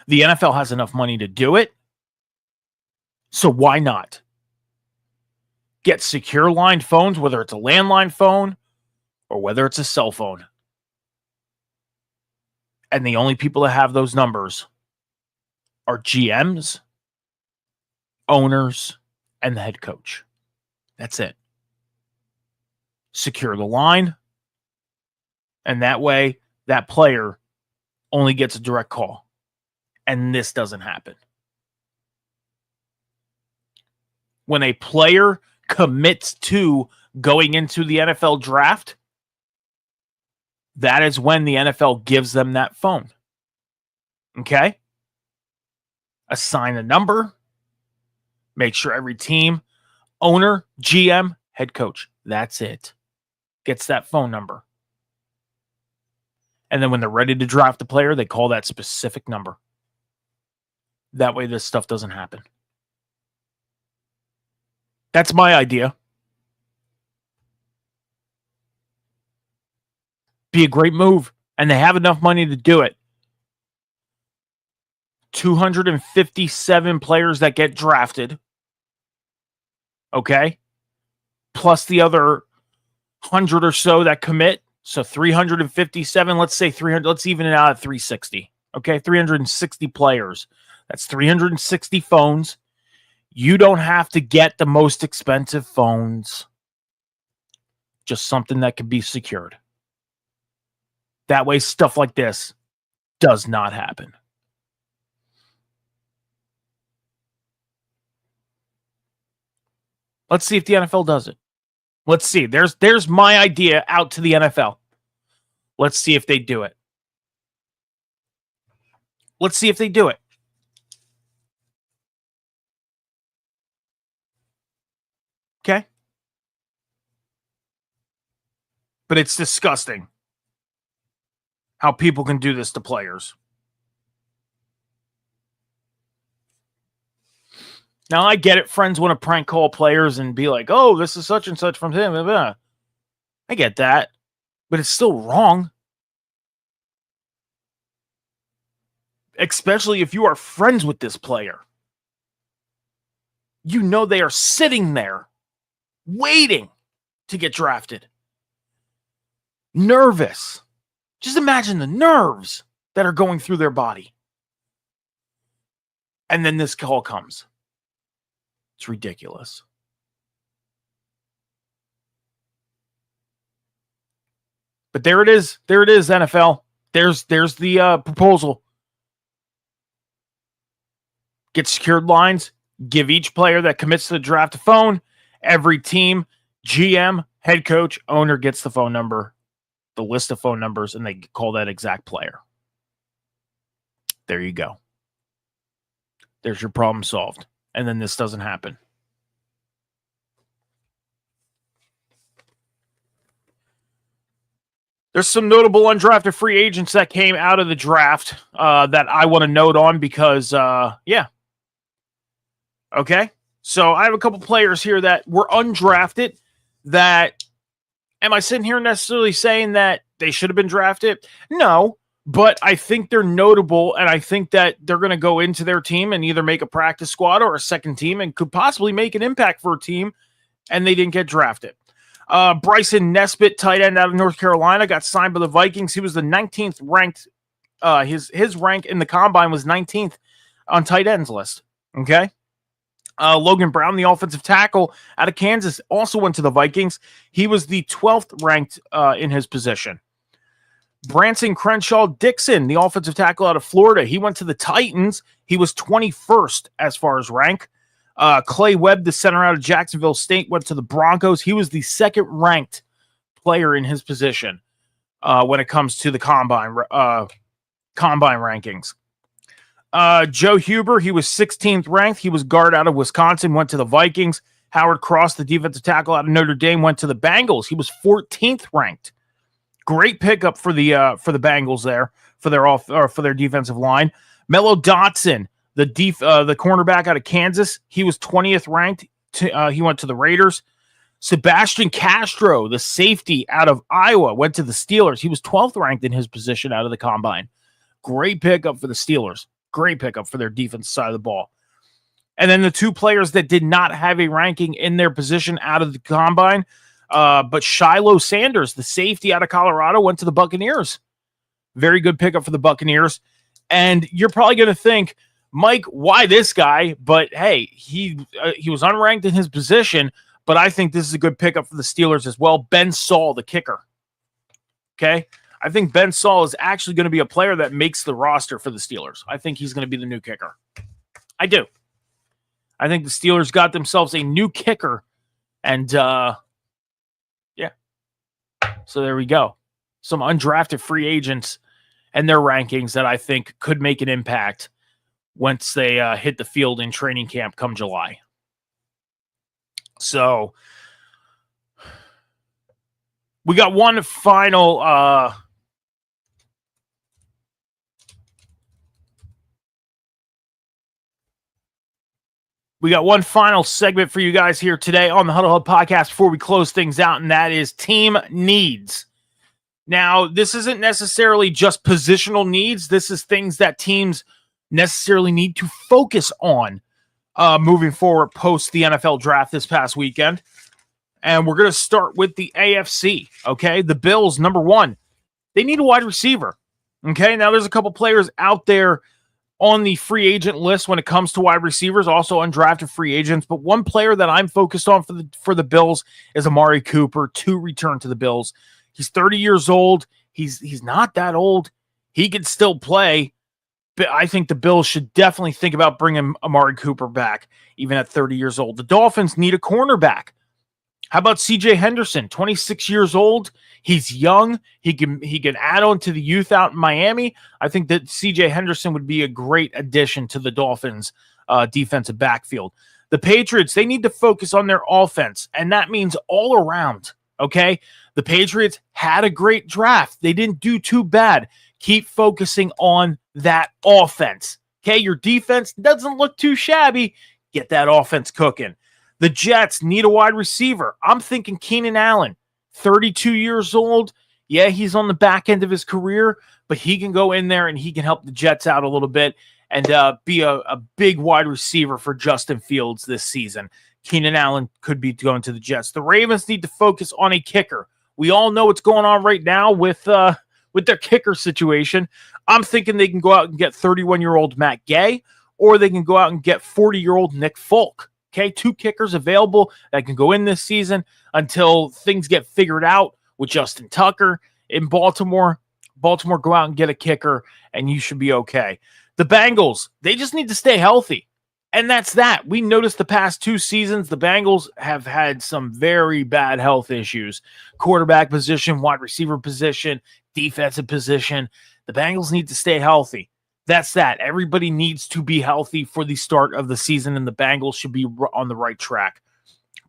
The NFL has enough money to do it, so why not? Get secure line phones, whether it's a landline phone or whether it's a cell phone. And the only people that have those numbers are GMs, owners, and the head coach. That's it. Secure the line. And that way, that player only gets a direct call. And this doesn't happen. When a player commits to going into the NFL draft, that is when the NFL gives them that phone. Okay? Assign a number. Make sure every team, owner, GM, head coach, that's it, gets that phone number. And then when they're ready to draft the player, they call that specific number. That way this stuff doesn't happen. That's my idea. Be a great move, and they have enough money to do it. 257 players that get drafted. Okay? Plus the other 100 or so that commit. So 357, let's say 300, let's even it out at 360. Okay? 360 players. That's 360 phones. You don't have to get the most expensive phones. Just something that can be secured. That way, stuff like this does not happen. Let's see if the NFL does it. Let's see. There's my idea out to the NFL. Let's see if they do it. Let's see if they do it. Okay? But it's disgusting how people can do this to players. Now, I get it. Friends want to prank call players and be like, oh, this is such and such from him. I get that. But it's still wrong. Especially if you are friends with this player. You know they are sitting there waiting to get drafted. Nervous. Just imagine the nerves that are going through their body. And then this call comes. It's ridiculous. But there it is. There it is, NFL. There's the proposal. Get secured lines. Give each player that commits to the draft a phone. Every team, GM, head coach, owner gets the phone number, the list of phone numbers, and they call that exact player. There you go. There's your problem solved. And then this doesn't happen. There's some notable undrafted free agents that came out of the draft that I want to note on because, yeah. Okay. So I have a couple players here that were undrafted that, am I sitting here necessarily saying that they should have been drafted? No, but I think they're notable, and I think that they're going to go into their team and either make a practice squad or a second team and could possibly make an impact for a team, and they didn't get drafted. Bryson Nesbitt, tight end out of North Carolina, got signed by the Vikings. He was the 19th ranked. His rank in the combine was 19th on tight ends list. Okay. Logan Brown, the offensive tackle out of Kansas, also went to the Vikings. He was the 12th ranked in his position. Branson Crenshaw Dixon, the offensive tackle out of Florida, he went to the Titans. He was 21st as far as rank. Clay Webb, the center out of Jacksonville State, went to the Broncos. He was the second ranked player in his position when it comes to the combine rankings. Joe Huber, he was 16th ranked. He was guard out of Wisconsin, went to the Vikings. Howard Cross, the defensive tackle out of Notre Dame, went to the Bengals. He was 14th ranked. Great pickup for the Bengals there for their defensive line. Mello Dotson, the cornerback out of Kansas, he was 20th ranked. He went to the Raiders. Sebastian Castro, the safety out of Iowa, went to the Steelers. He was 12th ranked in his position out of the combine. Great pickup for the Steelers. Great pickup for their defense side of the ball. And then the two players that did not have a ranking in their position out of the combine, but Shiloh Sanders, the safety out of Colorado, went to the Buccaneers. Very good pickup for the Buccaneers. And you're probably going to think, Mike, why this guy? But hey, he was unranked in his position, but I think this is a good pickup for the Steelers as well. Ben Saul, the kicker. Okay? I think Ben Saul is actually going to be a player that makes the roster for the Steelers. I think he's going to be the new kicker. I do. I think the Steelers got themselves a new kicker, and yeah. So there we go. Some undrafted free agents and their rankings that I think could make an impact once they hit the field in training camp come July. So we got one final We got one final segment for you guys here today on the Huddle Hub podcast before we close things out, and that is team needs. Now, this isn't necessarily just positional needs. This is things that teams necessarily need to focus on moving forward post the NFL draft this past weekend. And we're going to start with the AFC, okay? The Bills, number one, they need a wide receiver, okay? Now, there's a couple players out there on the free agent list when it comes to wide receivers, also undrafted free agents. But one player that I'm focused on for the Bills is Amari Cooper to return to the Bills. He's 30 years old. He's not that old. He could still play. But I think the Bills should definitely think about bringing Amari Cooper back, even at 30 years old. The Dolphins need a cornerback. How about CJ Henderson, 26 years old? He's young. He can add on to the youth out in Miami. I think that CJ Henderson would be a great addition to the Dolphins' defensive backfield. The Patriots, they need to focus on their offense, and that means all around, okay? The Patriots had a great draft. They didn't do too bad. Keep focusing on that offense, okay? Your defense doesn't look too shabby. Get that offense cooking. The Jets need a wide receiver. I'm thinking Keenan Allen, 32 years old. Yeah, he's on the back end of his career, but he can go in there and he can help the Jets out a little bit and be a big wide receiver for Justin Fields this season. Keenan Allen could be going to the Jets. The Ravens need to focus on a kicker. We all know what's going on right now with their kicker situation. I'm thinking they can go out and get 31-year-old Matt Gay, or they can go out and get 40-year-old Nick Folk. Okay, 2 kickers available that can go in this season until things get figured out with Justin Tucker in Baltimore. Baltimore, go out and get a kicker, and you should be okay. The Bengals, they just need to stay healthy, and that's that. We noticed the past 2 seasons, the Bengals have had some very bad health issues. Quarterback position, wide receiver position, defensive position. The Bengals need to stay healthy. That's that. Everybody needs to be healthy for the start of the season, and the Bengals should be on the right track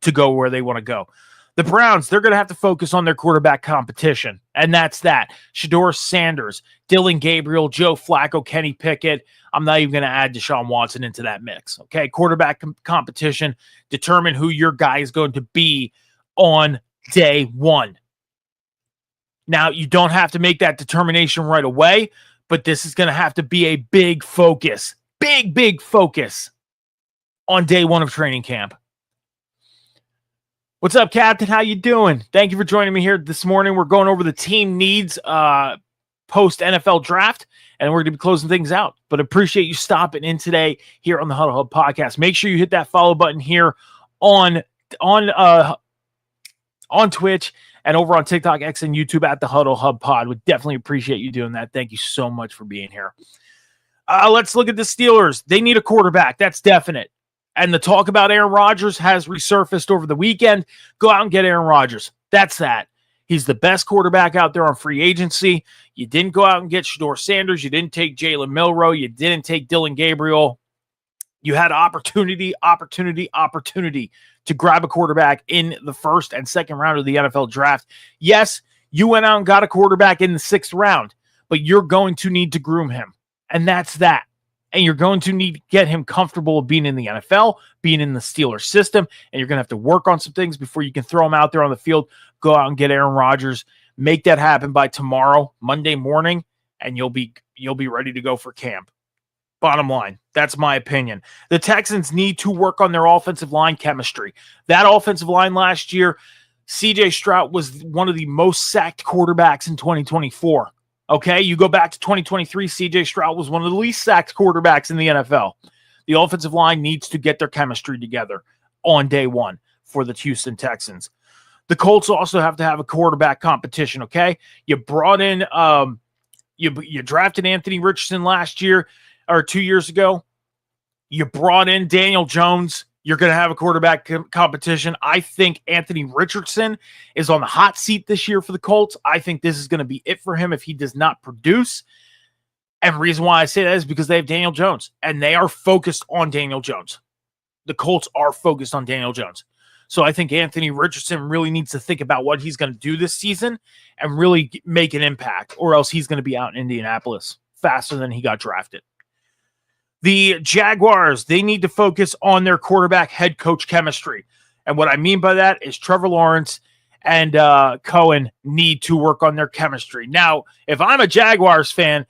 to go where they want to go. The Browns, they're going to have to focus on their quarterback competition, and that's that. Shedeur Sanders, Dylan Gabriel, Joe Flacco, Kenny Pickett. I'm not even going to add Deshaun Watson into that mix, okay? Quarterback competition. Determine who your guy is going to be on day one. Now, you don't have to make that determination right away, but this is going to have to be a big focus, big focus on day one of training camp. What's up, Captain? How you doing? Thank you for joining me here this morning. We're going over the team needs post-NFL draft, and we're going to be closing things out. But appreciate you stopping in today here on the Huddle Hub podcast. Make sure you hit that follow button here on Twitch and over on TikTok, X, and YouTube at the Huddle Hub Pod. Would definitely appreciate you doing that. Thank you so much for being here. Let's look at the Steelers. They need a quarterback. That's definite. And the talk about Aaron Rodgers has resurfaced over the weekend. Go out and get Aaron Rodgers. That's that. He's the best quarterback out there on free agency. You didn't go out and get Shedeur Sanders. You didn't take Jalen Milroe. You didn't take Dylan Gabriel. You had opportunity to grab a quarterback in the first and second round of the NFL draft. Yes, you went out and got a quarterback in the 6th round, but you're going to need to groom him. And that's that. And you're going to need to get him comfortable being in the NFL, being in the Steelers system, and you're going to have to work on some things before you can throw him out there on the field. Go out and get Aaron Rodgers. Make that happen by tomorrow, Monday morning, and you'll be ready to go for camp. Bottom line, that's my opinion. The Texans need to work on their offensive line chemistry. That offensive line last year, C.J. Stroud was one of the most sacked quarterbacks in 2024. Okay, you go back to 2023, C.J. Stroud was one of the least sacked quarterbacks in the NFL. The offensive line needs to get their chemistry together on day one for the Houston Texans. The Colts also have to have a quarterback competition, okay? You brought in, you drafted Anthony Richardson last year or 2 years ago. You brought in Daniel Jones. You're going to have a quarterback competition. I think Anthony Richardson is on the hot seat this year for the Colts. I think this is going to be it for him if he does not produce. And the reason why I say that is because they have Daniel Jones, and they are focused on Daniel Jones. The Colts are focused on Daniel Jones. So I think Anthony Richardson really needs to think about what he's going to do this season and really make an impact, or else he's going to be out in Indianapolis faster than he got drafted. The Jaguars, they need to focus on their quarterback head coach chemistry. And what I mean by that is Trevor Lawrence and Cohen need to work on their chemistry. Now, if I'm a Jaguars fan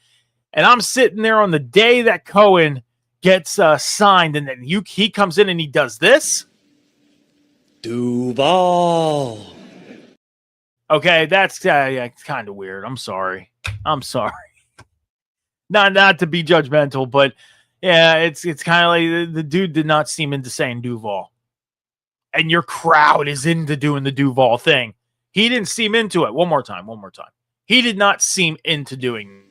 and I'm sitting there on the day that Cohen gets signed and then he comes in and he does this. Duval. Okay, that's kind of weird. I'm sorry. Not to be judgmental, but yeah, it's kind of like the dude did not seem into saying Duval. And your crowd is into doing the Duval thing. He didn't seem into it. One more time. He did not seem into doing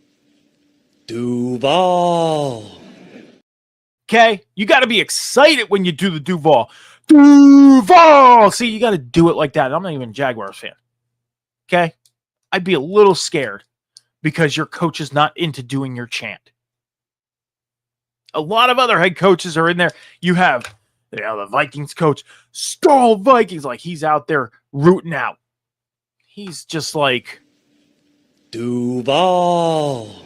Duval. Okay? You got to be excited when you do the Duval. Duval! See, you got to do it like that. I'm not even a Jaguars fan. Okay? I'd be a little scared because your coach is not into doing your chant. A lot of other head coaches are in there. You have the Vikings coach, Skull Vikings, like he's out there rooting out. He's just like Duval.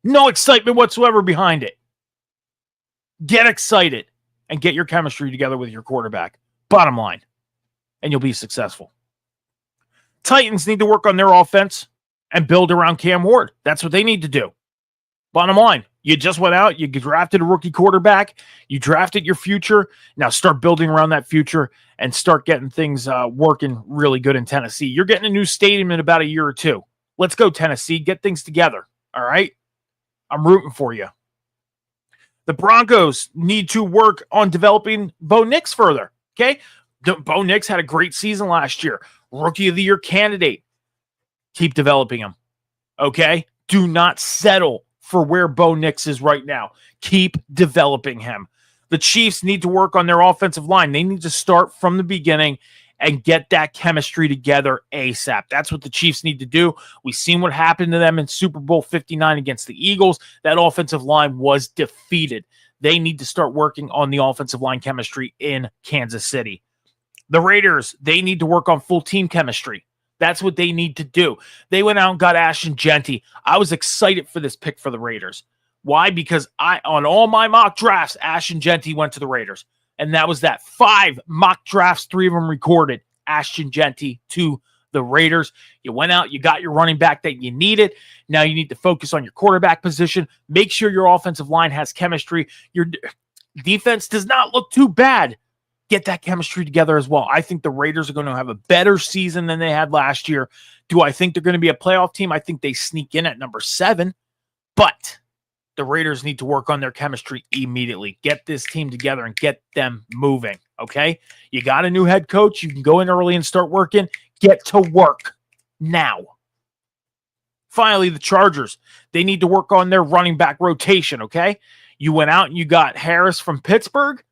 No excitement whatsoever behind it. Get excited and get your chemistry together with your quarterback. Bottom line. And you'll be successful. Titans need to work on their offense and build around Cam Ward. That's what they need to do. Bottom line. You just went out. You drafted a rookie quarterback. You drafted your future. Now start building around that future and start getting things working really good in Tennessee. You're getting a new stadium in about a year or two. Let's go, Tennessee. Get things together. All right? I'm rooting for you. The Broncos need to work on developing Bo Nix further. Okay? Bo Nix had a great season last year. Rookie of the Year candidate. Keep developing him. Okay? Do not settle for where Bo Nix is right now. Keep developing him. The Chiefs need to work on their offensive line. They need to start from the beginning and get that chemistry together ASAP. That's what the Chiefs need to do. We've seen what happened to them in Super Bowl 59 against the Eagles. That offensive line was defeated. They need to start working on the offensive line chemistry in Kansas City. The Raiders, they need to work on full team chemistry. That's what they need to do. They went out and got Ashton Jeanty. I was excited for this pick for the Raiders. Why? Because on all my mock drafts, Ashton Jeanty went to the Raiders. And that was that. 5 mock drafts, 3 of them recorded. Ashton Jeanty to the Raiders. You went out, you got your running back that you needed. Now you need to focus on your quarterback position. Make sure your offensive line has chemistry. Your defense does not look too bad. Get that chemistry together as well. I think the Raiders are going to have a better season than they had last year. Do I think they're going to be a playoff team? I think they sneak in at number 7. But the Raiders need to work on their chemistry immediately. Get this team together and get them moving, okay? You got a new head coach. You can go in early and start working. Get to work now. Finally, the Chargers. They need to work on their running back rotation, okay? You went out and you got Harris from Pittsburgh,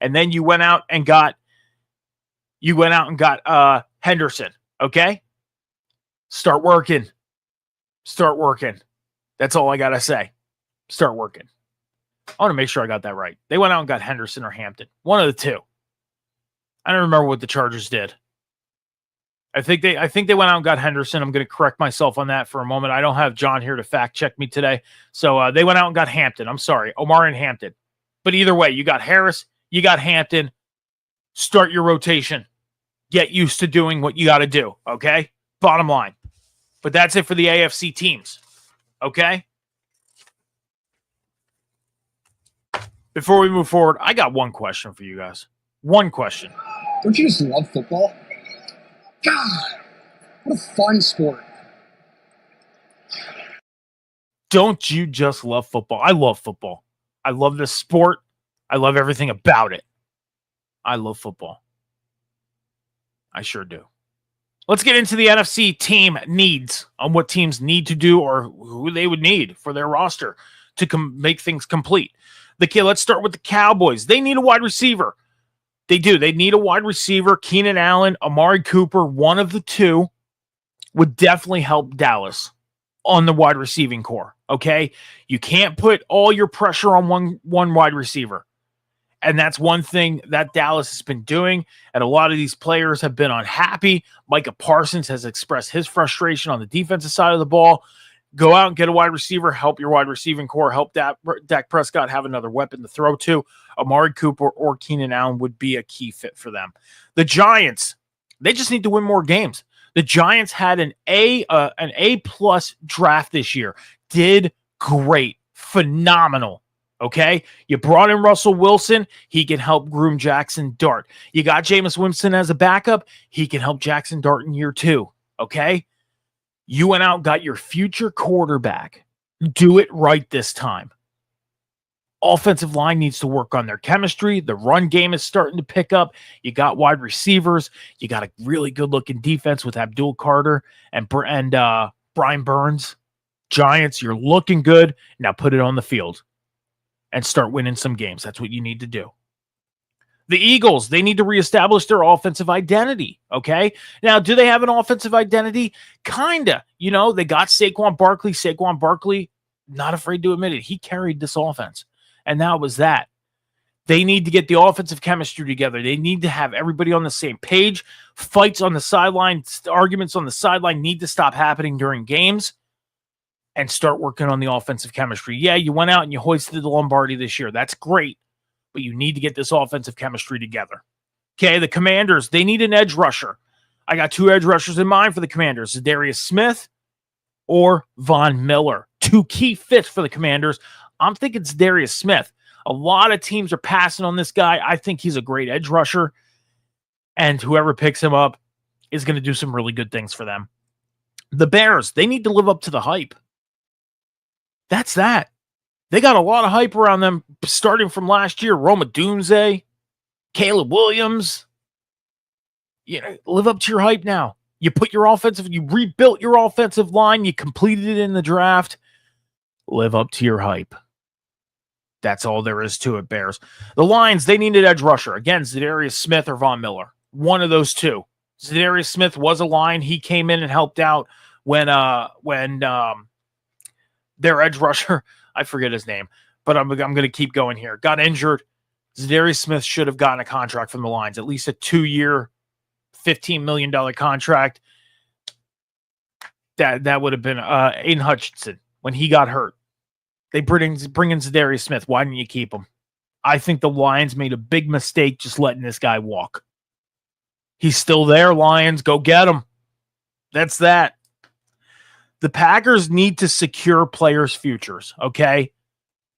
and then you went out and got Henderson, okay? Start working. That's all I got to say. Start working. I want to make sure I got that right. They went out and got Henderson or Hampton. One of the two. I don't remember what the Chargers did. I think they went out and got Henderson. I'm going to correct myself on that for a moment. I don't have John here to fact check me today. So they went out and got Hampton. I'm sorry. Omar and Hampton. But either way, you got Harris, you got Hampton. Start your rotation. Get used to doing what you got to do. Okay? Bottom line. But that's it for the AFC teams. Okay? Before we move forward, I got one question for you guys. One question. Don't you just love football? God, what a fun sport. Don't you just love football? I love football. I love this sport. I love everything about it. I love football. I sure do. Let's get into the NFC team needs on what teams need to do or who they would need for their roster to make things complete. Let's start with the Cowboys. They need a wide receiver. They do. They need a wide receiver. Keenan Allen, Amari Cooper, one of the two would definitely help Dallas on the wide receiving core. Okay? You can't put all your pressure on one wide receiver. And that's one thing that Dallas has been doing. And a lot of these players have been unhappy. Micah Parsons has expressed his frustration on the defensive side of the ball. Go out and get a wide receiver, help your wide receiving core, help Dak Prescott have another weapon to throw to. Amari Cooper or Keenan Allen would be a key fit for them. The Giants, they just need to win more games. The Giants had an A+ draft this year. Did great. Phenomenal. Okay? You brought in Russell Wilson. He can help groom Jackson Dart. You got Jameis Winston as a backup. He can help Jackson Dart in year 2. Okay? You went out and got your future quarterback. Do it right this time. Offensive line needs to work on their chemistry. The run game is starting to pick up. You got wide receivers. You got a really good-looking defense with Abdul Carter and Brian Burns. Giants, you're looking good. Now put it on the field and start winning some games. That's what you need to do. The Eagles, they need to reestablish their offensive identity, okay? Now, do they have an offensive identity? Kinda. You know, they got Saquon Barkley. Saquon Barkley, not afraid to admit it, he carried this offense. And that was that. They need to get the offensive chemistry together. They need to have everybody on the same page. Fights on the sideline, arguments on the sideline need to stop happening during games and start working on the offensive chemistry. Yeah, you went out and you hoisted the Lombardi this year. That's great, but you need to get this offensive chemistry together. Okay, the Commanders, they need an edge rusher. I got 2 edge rushers in mind for the Commanders, Zadarius Smith or Von Miller. 2 key fits for the Commanders. I'm thinking it's Darius Smith. A lot of teams are passing on this guy. I think he's a great edge rusher, and whoever picks him up is going to do some really good things for them. The Bears, they need to live up to the hype. That's that. They got a lot of hype around them starting from last year. Roma Dunze, Caleb Williams. You know, live up to your hype now. You rebuilt your offensive line. You completed it in the draft. Live up to your hype. That's all there is to it, Bears. The Lions, they need an edge rusher. Again, Zadarius Smith or Von Miller. One of those two. Zadarius Smith was a Lion. He came in and helped out when their edge rusher, I forget his name, but I'm going to keep going here, got injured. Zadarius Smith should have gotten a contract from the Lions, at least a 2-year, $15 million contract. That would have been Aiden Hutchinson when he got hurt. They bring in Zadarius Smith. Why didn't you keep him? I think the Lions made a big mistake just letting this guy walk. He's still there, Lions. Go get him. That's that. The Packers need to secure players' futures, okay?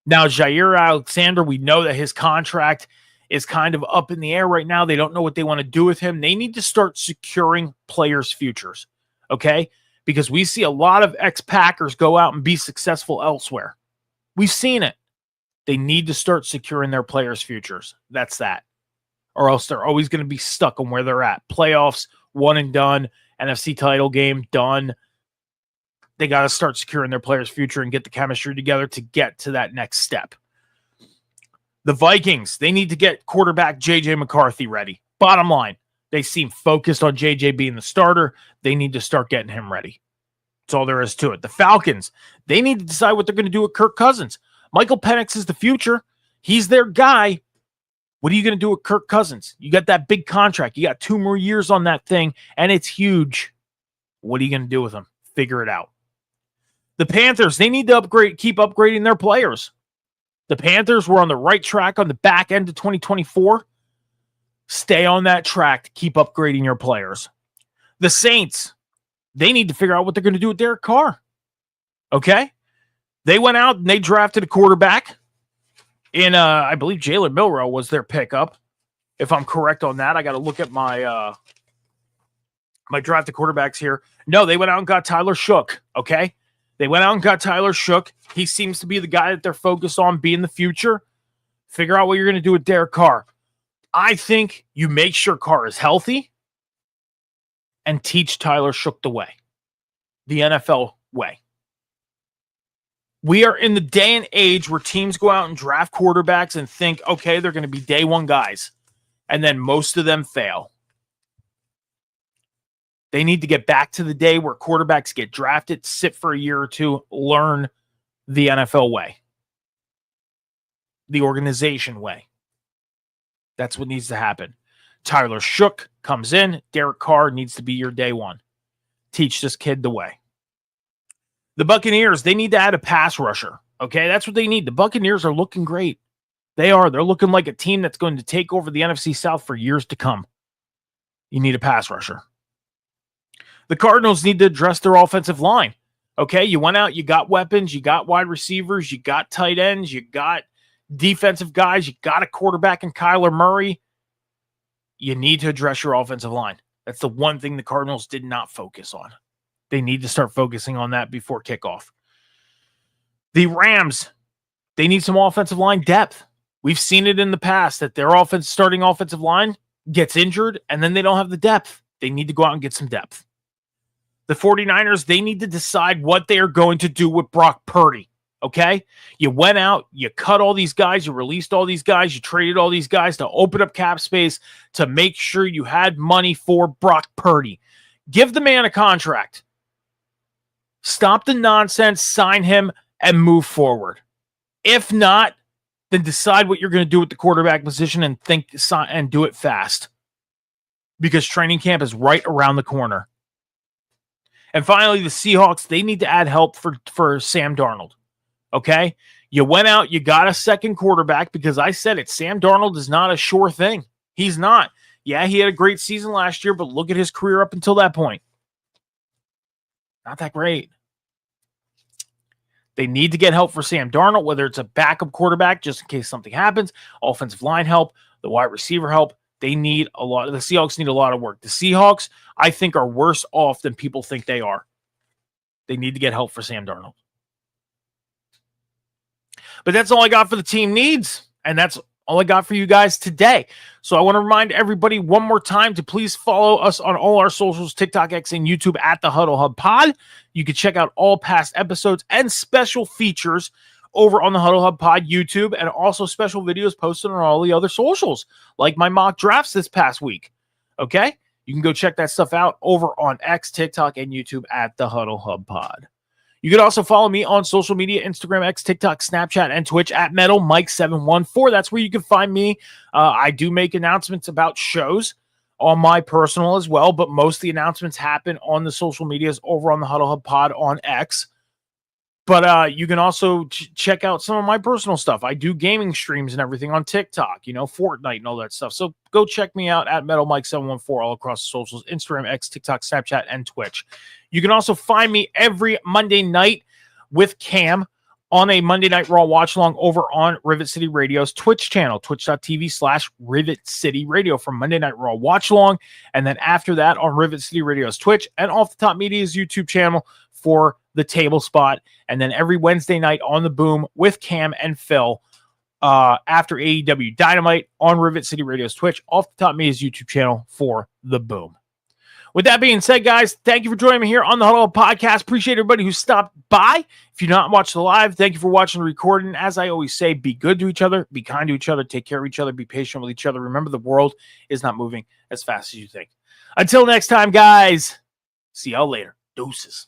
Now, Jair Alexander, we know that his contract is kind of up in the air right now. They don't know what they want to do with him. They need to start securing players' futures, okay? Because we see a lot of ex-Packers go out and be successful elsewhere. We've seen it. They need to start securing their players' futures. That's that. Or else they're always going to be stuck on where they're at. Playoffs, one and done. NFC title game, done. They got to start securing their players' future and get the chemistry together to get to that next step. The Vikings, they need to get quarterback J.J. McCarthy ready. Bottom line, they seem focused on J.J. being the starter. They need to start getting him ready. That's all there is to it. The Falcons, they need to decide what they're going to do with Kirk Cousins. Michael Penix is the future. He's their guy. What are you going to do with Kirk Cousins? You got that big contract. You got 2 more years on that thing, and it's huge. What are you going to do with him? Figure it out. The Panthers, they need to keep upgrading their players. The Panthers were on the right track on the back end of 2024. Stay on that track to keep upgrading your players. The Saints, they need to figure out what they're going to do with Derek Carr. Okay? They went out and they drafted a quarterback in, I believe Jalen Milroe was their pickup. If I'm correct on that, I got to look at my drafted quarterbacks here. No, they went out and got Tyler Shook. Okay? They went out and got Tyler Shook. He seems to be the guy that they're focused on being the future. Figure out what you're going to do with Derek Carr. I think you make sure Carr is healthy and teach Tyler Shook the way, the NFL way. We are in the day and age where teams go out and draft quarterbacks and think, okay, they're going to be day one guys. And then most of them fail. They need to get back to the day where quarterbacks get drafted, sit for a year or two, learn the NFL way, the organization way. That's what needs to happen. Tyler Shook comes in. Derek Carr needs to be your day one. Teach this kid the way. The Buccaneers, they need to add a pass rusher. Okay, that's what they need. The Buccaneers are looking great. They are. They're looking like a team that's going to take over the NFC South for years to come. You need a pass rusher. The Cardinals need to address their offensive line. Okay, you went out, you got weapons, you got wide receivers, you got tight ends, you got defensive guys, you got a quarterback in Kyler Murray. You need to address your offensive line. That's the one thing the Cardinals did not focus on. They need to start focusing on that before kickoff. The Rams, they need some offensive line depth. We've seen it in the past that their starting offensive line gets injured and then they don't have the depth. They need to go out and get some depth. The 49ers, they need to decide what they are going to do with Brock Purdy. Okay? You went out, you cut all these guys, you released all these guys, you traded all these guys to open up cap space to make sure you had money for Brock Purdy. Give the man a contract. Stop the nonsense, sign him, and move forward. If not, then decide what you're going to do with the quarterback position and do it fast. Because training camp is right around the corner. And finally, the Seahawks, they need to add help for Sam Darnold. Okay? You went out, you got a second quarterback because I said it. Sam Darnold is not a sure thing. He's not. Yeah, he had a great season last year, but look at his career up until that point. Not that great. They need to get help for Sam Darnold, whether it's a backup quarterback just in case something happens, offensive line help, the wide receiver help. They need a lot. The Seahawks need a lot of work. The Seahawks, I think, are worse off than people think they are. They need to get help for Sam Darnold. But that's all I got for the team needs, and that's all I got for you guys today. So I want to remind everybody one more time to please follow us on all our socials, TikTok, X, and YouTube at the Huddle Hub Pod. You can check out all past episodes and special features over on the Huddle Hub Pod YouTube, and also special videos posted on all the other socials, like my mock drafts this past week. Okay? You can go check that stuff out over on X, TikTok, and YouTube at the Huddle Hub Pod. You can also follow me on social media, Instagram, X, TikTok, Snapchat, and Twitch at MetalMike714. That's where you can find me. I do make announcements about shows on my personal as well, but most of the announcements happen on the social medias over on the Huddle Hub Pod on X. But you can also check out some of my personal stuff. I do gaming streams and everything on TikTok, Fortnite and all that stuff. So go check me out at MetalMike714 all across the socials, Instagram, X, TikTok, Snapchat, and Twitch. You can also find me every Monday night with Cam on a Monday Night Raw watch along over on Rivet City Radio's Twitch channel, twitch.tv/Rivet City Radio for Monday Night Raw watch along. And then after that on Rivet City Radio's Twitch and Off the Top Media's YouTube channel for the table spot. And then every Wednesday night on the Boom with Cam and Phil after AEW Dynamite on Rivet City Radio's Twitch, Off the Top Media's YouTube channel for the Boom. With that being said, guys, thank you for joining me here on the Huddle Up Podcast. Appreciate everybody who stopped by. If you're not watching the live, thank you for watching the recording. As I always say, be good to each other, be kind to each other, take care of each other, be patient with each other. Remember, the world is not moving as fast as you think. Until next time, guys, see y'all later. Deuces.